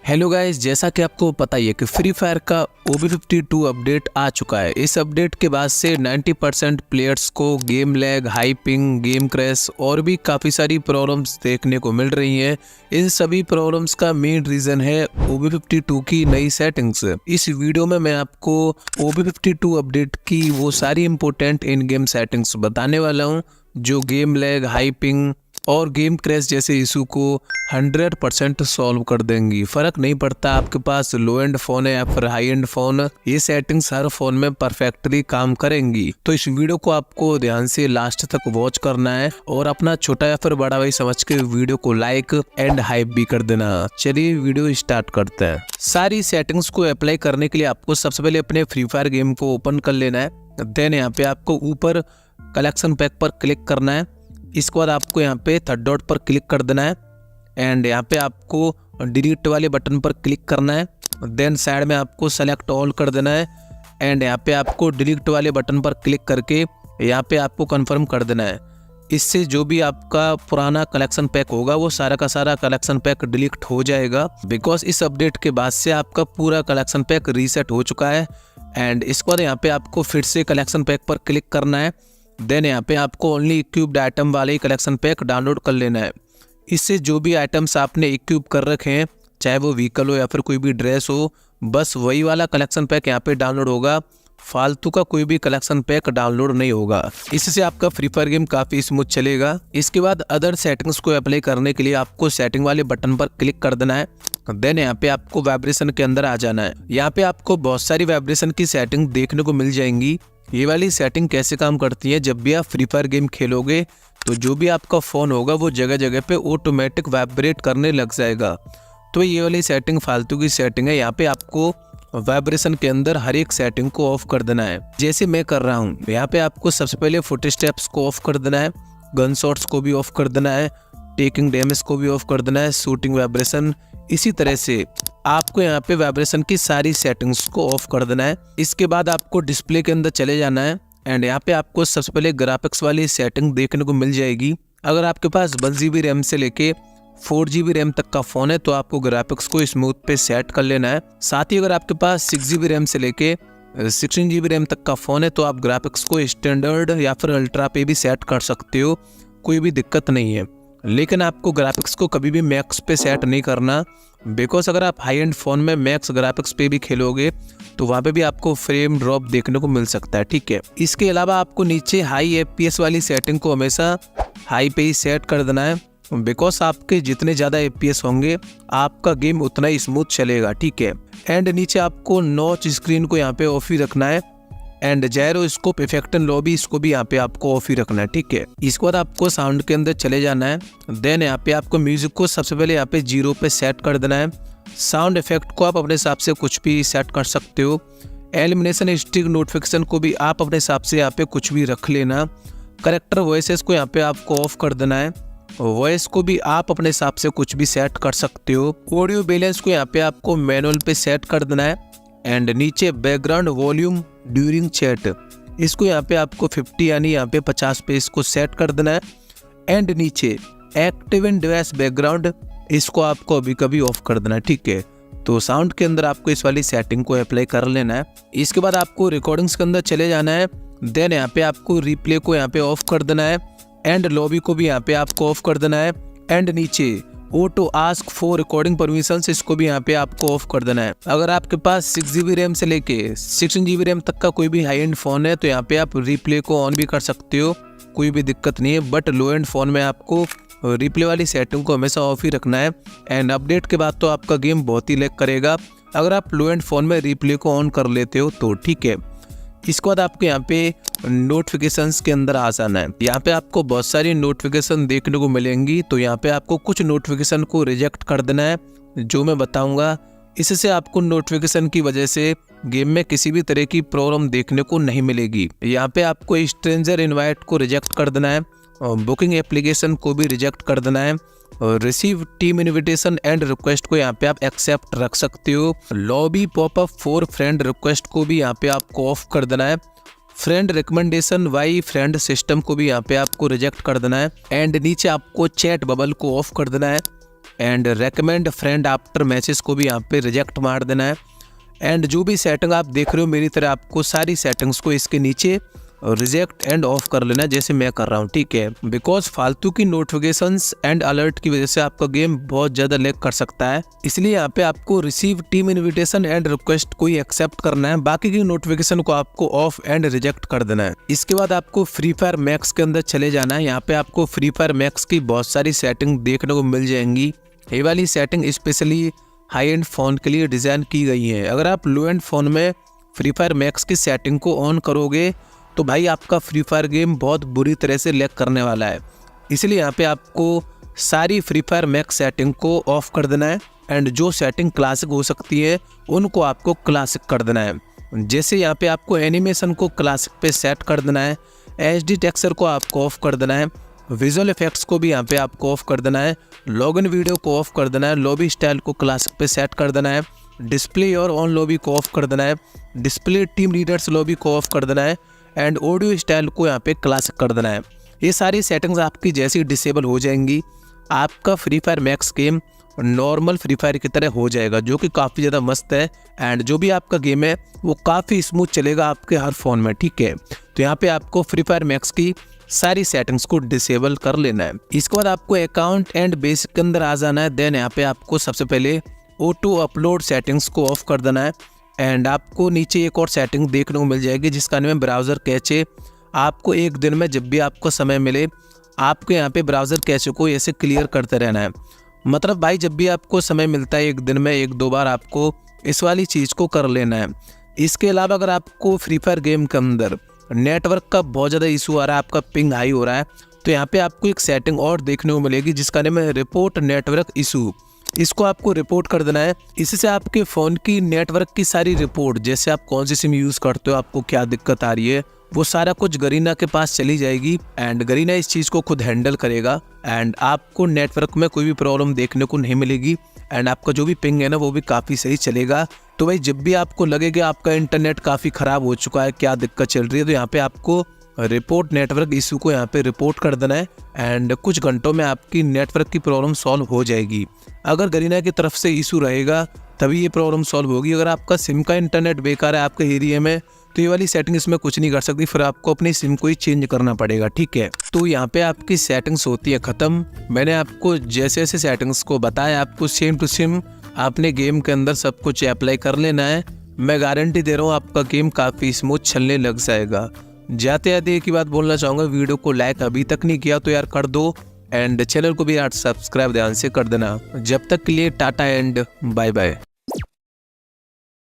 Hello guys, जैसा कि आपको पता ही है कि फ्री फायर का OB52 अपडेट आ चुका है। इस अपडेट के बाद से 90% प्लेयर्स को game lag, high ping, game crash और भी काफ़ी सारी प्रॉब्लम्स देखने को मिल रही हैं। इन सभी प्रॉब्लम्स का मेन रीज़न है OB52 की नई सेटिंग्स। इस वीडियो में मैं आपको OB52 अपडेट की वो सारी इंपॉर्टेंट इन गेम सेटिंग्स बताने वाला हूँ जो गेम लैग, हाई पिंग और गेम क्रैश जैसे इशू को 100% सॉल्व कर देंगी। फर्क नहीं पड़ता आपके पास लो एंड फोन है या फिर हाई एंड फोन, ये सेटिंग्स हर फोन में परफेक्टली काम करेंगी। तो इस वीडियो को आपको ध्यान से लास्ट तक वॉच करना है और अपना छोटा या फिर बड़ा भाई समझ के वीडियो को लाइक एंड हाइप भी कर देना। चलिए वीडियो स्टार्ट करते हैं। सारी सेटिंग्स को अप्लाई करने के लिए आपको सबसे पहले अपने फ्री फायर गेम को ओपन कर लेना है। देन यहाँ पे आपको ऊपर कलेक्शन पैक पर क्लिक करना है। इसके बाद आपको यहाँ पे थर्ड डॉट पर क्लिक कर देना है एंड यहाँ पे आपको डिलीट वाले बटन पर क्लिक करना है। देन साइड में आपको सेलेक्ट ऑल कर देना है एंड यहाँ पे आपको डिलीट वाले बटन पर क्लिक करके यहाँ पे आपको कंफर्म कर देना है। इससे जो भी आपका पुराना कलेक्शन पैक होगा वो सारा का सारा कलेक्शन पैक डिलीट हो जाएगा, बिकॉज इस अपडेट के बाद से आपका पूरा कलेक्शन पैक रीसेट हो चुका है। एंड इसके बाद यहाँ पे आपको फिर से कलेक्शन पैक पर क्लिक करना है। देन यहाँ पे आपको ओनली इक्विप्ड आइटम वाले ही कलेक्शन पैक डाउनलोड कर लेना है। इससे जो भी आइटम्स आपने इक्विप कर रखे हैं, चाहे वो व्हीकल हो या फिर कोई भी ड्रेस हो, बस वही वाला कलेक्शन पैक यहाँ पे डाउनलोड होगा। फालतू का कोई भी कलेक्शन पैक डाउनलोड नहीं होगा। इससे आपका फ्री फायर गेम काफ़ी स्मूथ चलेगा। इसके बाद अदर सेटिंग्स को अप्लाई करने के लिए आपको सेटिंग वाले बटन पर क्लिक कर देना है। देन यहाँ पे आपको वाइब्रेशन के अंदर आ जाना है। यहाँ पे आपको बहुत सारी वाइब्रेशन की सेटिंग देखने को मिल जाएंगी। ये वाली सेटिंग कैसे काम करती है, जब भी आप फ्री फायर गेम खेलोगे तो जो भी आपका फ़ोन होगा वो जगह जगह पे ऑटोमेटिक वाइब्रेट करने लग जाएगा। तो ये वाली सेटिंग फालतू की सेटिंग है। यहाँ पे आपको वाइब्रेशन के अंदर हर एक सेटिंग को ऑफ कर देना है, जैसे मैं कर रहा हूँ। यहाँ पे आपको सबसे पहले फुट स्टेप्स को ऑफ कर देना है, गन शॉट्स को भी ऑफ कर देना है, टेकिंग डैमेज को भी ऑफ कर देना है, शूटिंग वाइब्रेशन। इसी तरह से आपको यहाँ पे वाइब्रेशन की सारी सेटिंग्स को ऑफ कर देना है। इसके बाद आपको डिस्प्ले के अंदर चले जाना है एंड यहाँ पे आपको सबसे पहले ग्राफिक्स वाली सेटिंग देखने को मिल जाएगी। अगर आपके पास 1 GB रैम से लेके 4 GB रैम तक का फ़ोन है तो आपको ग्राफिक्स को स्मूथ पे सेट कर लेना है। साथ ही अगर आपके पास 6 GB रैम से लेके 16 GB रैम तक का फ़ोन है तो आप ग्राफिक्स को स्टैंडर्ड या फिर अल्ट्रा पे भी सेट कर सकते हो, कोई भी दिक्कत नहीं है। लेकिन आपको ग्राफिक्स को कभी भी मैक्स पे सेट नहीं करना, बिकॉज अगर आप हाई एंड फ़ोन में मैक्स ग्राफिक्स पे भी खेलोगे तो वहाँ पे भी आपको फ्रेम ड्रॉप देखने को मिल सकता है, ठीक है। इसके अलावा आपको नीचे हाई FPS वाली सेटिंग को हमेशा हाई पे ही सेट कर देना है, बिकॉज आपके जितने ज़्यादा FPS होंगे आपका गेम उतना ही स्मूथ चलेगा, ठीक है। एंड नीचे आपको नॉच स्क्रीन को यहाँ पे ऑफ ही रखना है and gyroscope effect and lobby इसको भी यहाँ पे आपको ऑफ ही रखना है, ठीक है। इसके बाद आपको साउंड के अंदर चले जाना है। देन यहाँ पे आपको म्यूजिक को सबसे पहले यहाँ पे 0 पे सेट कर देना है। साउंड इफेक्ट को आप अपने हिसाब से कुछ भी सेट कर सकते हो। एलिमिनेशन स्टिक नोटिफिकेशन को भी आप अपने हिसाब से यहाँ पे कुछ भी रख लेना। करेक्टर वॉइसेस को यहाँ पे आपको ऑफ कर देना है। वॉइस को भी आप अपने हिसाब से कुछ भी सेट कर सकते हो। ऑडियो बैलेंस को यहाँ पे आपको मैनुअल पे सेट कर देना है एंड नीचे बैकग्राउंड वॉल्यूम ड्यूरिंग चैट इसको यहाँ पे आपको 50 यानी यहाँ पे 50 पे इसको सेट कर देना है। एंड नीचे एक्टिव इन डिवाइस बैकग्राउंड इसको आपको अभी कभी ऑफ कर देना है, ठीक है। तो साउंड के अंदर आपको इस वाली सेटिंग को अप्लाई कर लेना है। इसके बाद आपको रिकॉर्डिंग्स के अंदर चले जाना है। देन यहाँ पे आपको रिप्ले को यहाँ पे ऑफ कर देना है एंड लॉबी को भी यहाँ पे आपको ऑफ कर देना है। एंड नीचे auto ask for recording permissions इसको भी यहाँ पे आपको ऑफ कर देना है। अगर आपके पास 6 GB रैम से लेके 16 GB रैम तक का कोई भी हाई एंड फोन है तो यहाँ पे आप रिप्ले को ऑन भी कर सकते हो, कोई भी दिक्कत नहीं है। बट लो एंड फोन में आपको रिप्ले वाली सेटिंग को हमेशा ऑफ ही रखना है। एंड अपडेट के बाद तो आपका गेम बहुत ही लैग करेगा अगर आप लो एंड फोन में रिप्ले को ऑन कर लेते हो तो, ठीक है। इसके बाद आपको यहाँ पे नोटिफिकेशंस के अंदर आ जाना है। यहाँ पे आपको बहुत सारी नोटिफिकेशन देखने को मिलेंगी, तो यहाँ पे आपको कुछ नोटिफिकेशन को रिजेक्ट कर देना है जो मैं बताऊंगा। इससे आपको नोटिफिकेशन की वजह से गेम में किसी भी तरह की प्रॉब्लम देखने को नहीं मिलेगी। यहाँ पे आपको स्ट्रेंजर इनवाइट को रिजेक्ट कर देना है, बुकिंग एप्लीकेशन को भी रिजेक्ट कर देना है, receive team invitation and request को यहाँ पे आप एक्सेप्ट रख सकते हो। Lobby popup for friend request को भी यहाँ पे आपको ऑफ कर देना है। Friend recommendation via friend system को भी यहाँ पे आपको रिजेक्ट कर देना है। एंड नीचे आपको चैट बबल को ऑफ कर देना है। And recommend friend after message को भी यहाँ पे रिजेक्ट मार देना है। एंड जो भी सेटिंग आप देख रहे हो मेरी तरह आपको सारी सेटिंग्स को इसके नीचे रिजेक्ट एंड ऑफ कर लेना जैसे मैं कर रहा हूँ, ठीक है। बिकॉज फालतू की नोटिफिकेशंस एंड अलर्ट की वजह से आपका गेम बहुत ज़्यादा लैग कर सकता है। इसलिए यहाँ पे आपको receive team invitation and request को ही एक्सेप्ट करना है, बाकी की नोटिफिकेशन को आपको ऑफ एंड रिजेक्ट कर देना है। इसके बाद आपको फ्री फायर मैक्स के अंदर चले जाना है। यहाँ पे आपको फ्री फायर मैक्स की बहुत सारी सेटिंग देखने को मिल जाएंगी। ये वाली setting specially high and phone के लिए डिज़ाइन की गई है। अगर आप लो एंड फ़ोन में फ्री फायर मैक्स की सेटिंग को ऑन करोगे तो भाई आपका फ्री फायर गेम बहुत बुरी तरह से लैग करने वाला है। इसलिए यहाँ पे आपको सारी फ्री फायर मैक्स सेटिंग को ऑफ कर देना है एंड जो सेटिंग क्लासिक हो सकती है उनको आपको क्लासिक कर देना है। जैसे यहाँ पे आपको एनिमेशन को क्लासिक पे सेट कर देना है, HD टेक्सचर को आपको ऑफ कर देना है, विजुअल इफेक्ट्स को भी यहाँ पे आपको ऑफ कर देना है, लॉगिन वीडियो को ऑफ कर देना है, लॉबी स्टाइल को क्लासिक पे सेट कर देना है, डिस्प्ले और ऑन लॉबी को ऑफ कर देना है, डिस्प्ले टीम लीडर्स लॉबी को ऑफ कर देना है एंड ऑडियो स्टाइल को यहाँ पे क्लासिक कर देना है। ये सारी सेटिंग्स आपकी जैसी डिसेबल हो जाएंगी आपका free fire max game normal free fire की तरह हो जाएगा, जो कि काफ़ी ज़्यादा मस्त है एंड जो भी आपका गेम है वो काफ़ी स्मूथ चलेगा आपके हर फ़ोन में, ठीक है। तो यहाँ पे आपको फ्री फायर मैक्स की सारी सेटिंग्स को डिसेबल कर लेना है। इसके बाद आपको अकाउंट एंड बेसिक के अंदर आ जाना है। देन यहाँ पे आपको सबसे पहले ऑटो अपलोड सेटिंग्स को ऑफ कर देना है एंड आपको नीचे एक और सेटिंग देखने को मिल जाएगी जिसका नाम है ब्राउज़र कैचे। आपको एक दिन में जब भी आपको समय मिले आपको यहाँ पे ब्राउज़र कैचे को ऐसे क्लियर करते रहना है। मतलब भाई जब भी आपको समय मिलता है एक दिन में 1-2 बार आपको इस वाली चीज़ को कर लेना है। इसके अलावा अगर आपको फ्री फायर गेम के अंदर नेटवर्क का बहुत ज़्यादा इशू आ रहा है, आपका पिंग हाई हो रहा है, तो यहाँ पे आपको एक सेटिंग और देखने को मिलेगी जिसका नाम है रिपोर्ट नेटवर्क इशू। इसको आपको रिपोर्ट कर देना है। इससे आपके फ़ोन की नेटवर्क की सारी रिपोर्ट, जैसे आप कौन सी सिम यूज़ करते हो, आपको क्या दिक्कत आ रही है, वो सारा कुछ गरीना के पास चली जाएगी एंड गरीना इस चीज़ को खुद हैंडल करेगा एंड आपको नेटवर्क में कोई भी प्रॉब्लम देखने को नहीं मिलेगी एंड आपका जो भी पिंग है ना वो भी काफ़ी सही चलेगा। तो भाई जब भी आपको लगे कि आपका इंटरनेट काफ़ी ख़राब हो चुका है, क्या दिक्कत चल रही है, तो यहाँ पे आपको रिपोर्ट नेटवर्क इशू को यहाँ पे रिपोर्ट कर देना है एंड कुछ घंटों में आपकी नेटवर्क की प्रॉब्लम सॉल्व हो जाएगी। अगर गरीना की तरफ से इशू रहेगा तभी ये प्रॉब्लम सॉल्व होगी। अगर आपका सिम का इंटरनेट बेकार है आपके एरिया में तो ये वाली सेटिंग इसमें कुछ नहीं कर सकती, फिर आपको अपनी सिम को ही चेंज करना पड़ेगा, ठीक है। तो यहाँ पे आपकी सेटिंग्स होती है ख़त्म। मैंने आपको जैसे जैसे सेटिंग्स को बताया आपको सेम टू सेम आपने गेम के अंदर सब कुछ अप्लाई कर लेना है। मैं गारंटी दे रहा हूँ आपका गेम काफ़ी स्मूथ चलने लग जाएगा। जाते जाते एक ही बात बोलना चाहूँगा, वीडियो को लाइक अभी तक नहीं किया तो यार कर दो एंड चैनल को भी यार सब्सक्राइब ध्यान से कर देना। जब तक के लिए टाटा एंड बाय बाय।